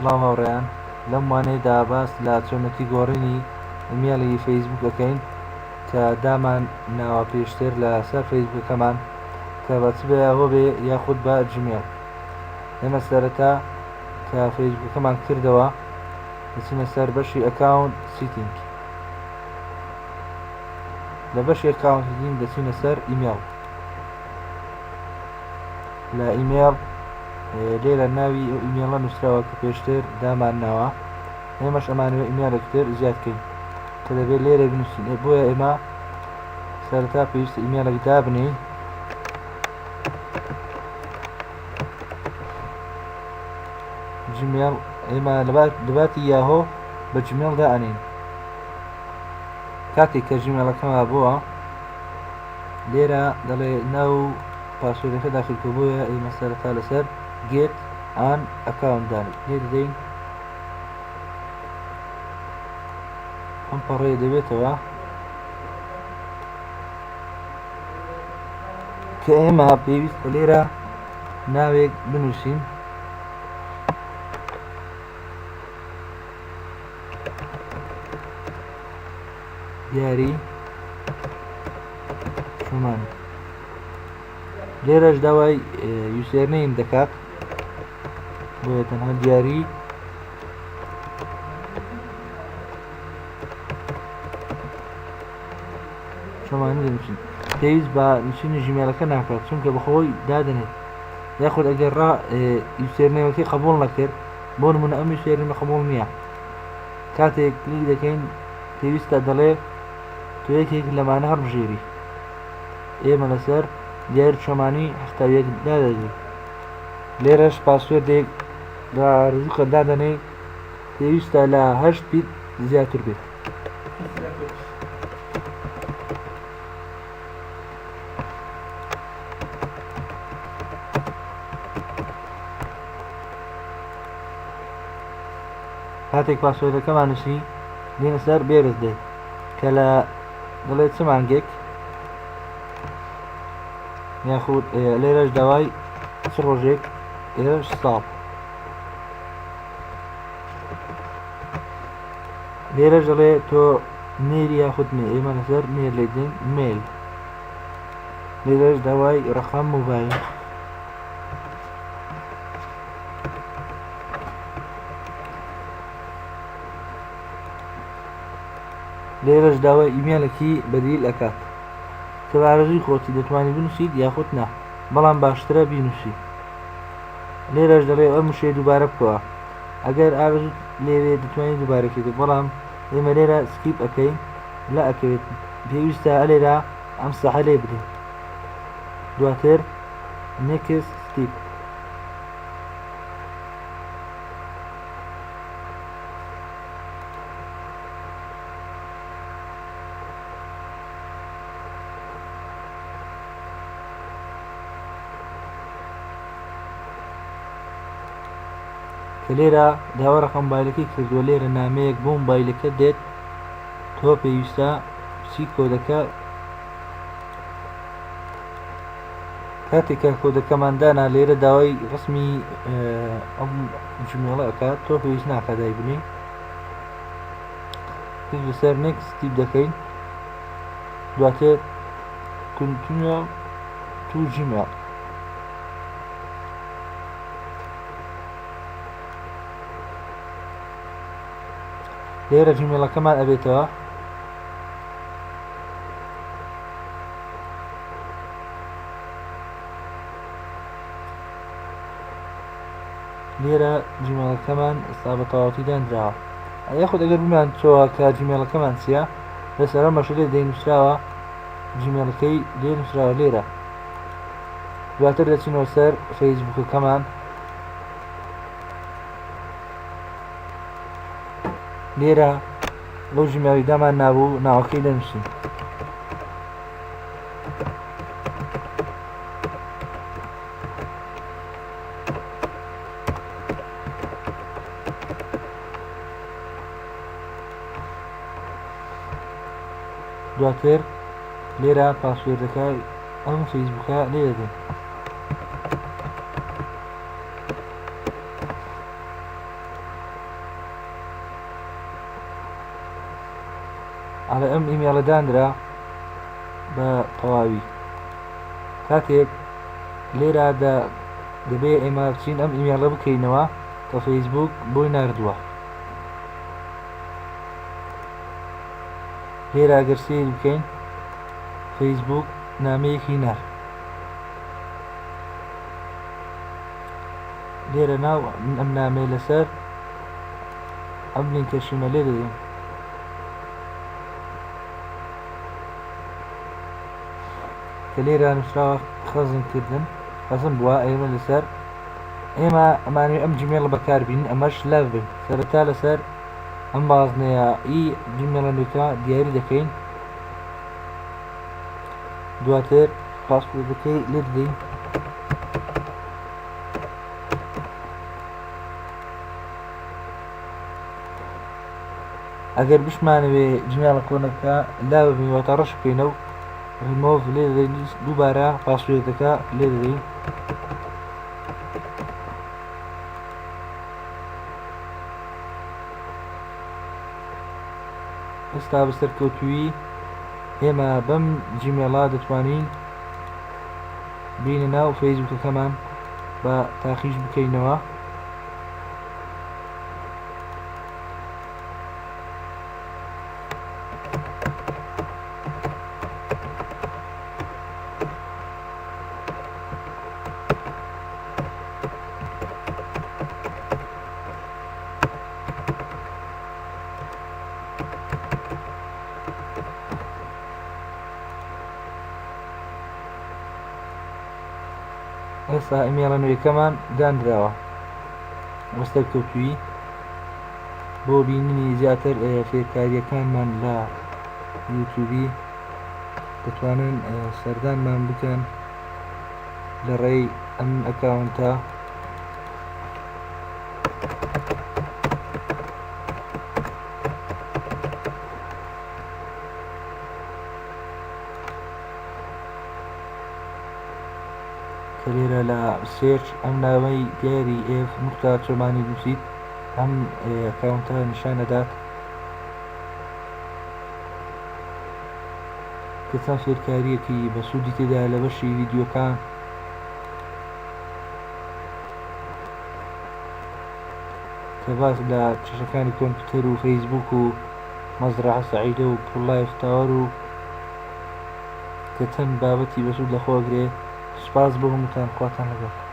سلام هاوڕێیان لەم وانەیەدا باس لە چۆنەتی گۆڕینی ئیمێڵی فەیسبووک دەکەین کە دامان ناوە پێشتر لە سەر فەیسبووکەمان کە بە چ بێ ئەوە بێ یاخود بە جیمێڵ. ئێمە سەرەتا کە فەیسبووکەمان کردەوە دەچینە سەر بەشی ئەکاونت سیتینگ. لە بەشی ئەکاونت سیتینگ دەچینە سەر ئیمێڵ. لە ئیمێڵ لێرە ناوی ئیمێڵە نووسراوە کە پێشتر دامان ناوە، ئێمەش ئەمانوێت ئیمێڵێکتر زیادکەین کە دەبێت لێرە بنووسین. بۆیە ئێمە سەرەتا پێویستە ئیمێڵێک دابنێین. جیمێڵ ئێمە لەباتی یاهۆ بە جیمێڵ دائەنین. کاتێک کە جیمێڵەکەمان بووە لێرە دەڵێ ناو پاسوۆردەکە داخلکە، بۆیە ئێمە سەرەتا لەسەر get an account دانێت لێ دەدەین. ئەم پەڕەیە دەبێتەوە کە ئێمە پێویستە لێرە ناوێک بنووسین. دیاری شومان لێرەش داوای یوسێرنەیم دەکات، بۆیە تەنها دیاری شومانی دەنووسین. پێویست بە نووسینی ژیمێڵەکە ناکات چونکە بەخۆی دادنێت، یاخود ئەگەر یوسێرنەوەکەی قبوڵ نەکرد، بۆ نمونە ئەم یوسێرنە قبوڵ نییە، کاتێک کلیک دەکەین پێویستە دەڵێ تۆ یەکێک لەمانە هەڵبژێری. ئێمە لەسەر دیار شۆمانی 71 دادەدەین. لێرەش پاسوێردێک بە ڕزووکە دادەنێ، پێویستە لە 8 بیت زیاتر بێت. کاتێک پاسوێردەکەمان نووسی دێنە سەر بێرز دێت کە لە دەڵێت چ مانگێک، یاخود لێرەش داوای چ ڕۆژێک، ئێرەش ساڵ. لێرەش دەڵێ تۆ مێری یاخود مێ، ئێمە لەسەر مێر لێ دێن مێل. لێرەش داوای ڕەقەم موبایل. لێرەش داوای ئیمێلێکی بەدیل ئەکات کە بارەزوی خۆتی دەتوانانی بنووسیت یاخود نا، بەڵام باشترە بینووسی. لێرەش دەڵێ ئەم وشەیە دووبارە بکەوە، ئەگەر ئارەزوت لێوێ دەتوانین دووبارەکەیت، بەڵام ئێمە لێرە سکیپ ئەەکەین لا ئەکەوێت، پێویستە لێرە ئەم سەحە لێ بدەین. دواتر نێکست ستیپ. لێرە داوا ڕەقەم موبایلەکەی کردووە، لێرە نامەیەک بۆ موبایلەکە دێت، تۆ پێویستە چی کۆدەکە. کاتێکە کۆدەکەماندانا لێرە داوای ڕسمی ئەم جیمێڵە ئەکات، تۆ پێویست ناکات دایبنی، پێویست لەسەر نێکست تیپ دەکەین. دواتر کنتینیۆ تو جیمێڵ. لێرە جیمێڵەکەمان ئەبێتەوە، لێرە جیمێڵەکەمان ئێستا بە تەواوەتی دانراوە. یاخود ئەگەر بمان چۆوە کە جیمێڵەکەمان چییە، لەسەر ئەم بەشە لێ دەینووسراوە جیمێڵەکەی لێ نووسراوە لێرە. دواتر دەچینەوە سەر فەیسبووکەکەمان، لێرە لەو ژیمێڵی دامان نابوو ناوەکەی دەنووسین. دواتر لێرە پاسوێردەکە ئەم فەیسبووکە لێ دەدەین. على ئەم ئیمێڵە دانرا بە تەواوی. کاتێک لێرە دەبێ ئێمە بچین ئەم ئیمێڵە بکەینەوە کە فەیسبووک بۆی ناردووە. لێرە ئەگەر سیر بکەین فەیسبووک نامەیەکی نار، لێرە ناو ئەم نامەیە لەسەر ئەم لینکەشیمە لێ دەدەین. کە لێرە نووسراوە خەزمکردن خەزم بووە ئێمە لەسەر ئێمە ئەمانوێ ئەم جیمێڵە بەکاربین ئەمەش لاو بین سەرەتا لەسەر ئەم بازنەیە ئی جیمێڵە نوێتە دیاری دەکەین، دواتر پاسپۆرتەکەی لێ دەدەین. ئەگەر بشمانەوێ جیمێڵە کۆنەکە لا ببین واتە ڕەش بکەینە و ریمۆڤ لێ دەدەین، دووبارە پاسپۆرتەکە لێ دەدەین. ئێستا بەسەرکەوتووی ئێمە بەم جیمێڵە دەتوانین بینە ناو فەیسبووکەکەمان بە تاقیش بکەینەوە. ئێستا ئیمێڵە نوێیەکەمان دانراوە وەستەرکەوتووی بۆ بینینی زیاتر فێرکاریەکانمان لە یوتیوبی دەتوانن سەردانمان بکەن لە ڕێی ئەم ئەکاونتە. کە لێرە لە سێرچ ئەم ناوەی دیاری ئف نقطە چۆمانی نووسیت ئەم ئەکاونتە نیشانەدات کە چەند فێرکاریەکی بە سوودی تێدا لە بەشی ڤیدیۆکان کە باس لە چێشەکانی کۆمپیوتەر و فەیسبووک و مەزرعە سەعیدە و پڵایف تاوەر و کە چەند بابەتی بەسوود لەخۆگرێ. سپاس بۆ هەمووتان، خواتان لەگەڵ.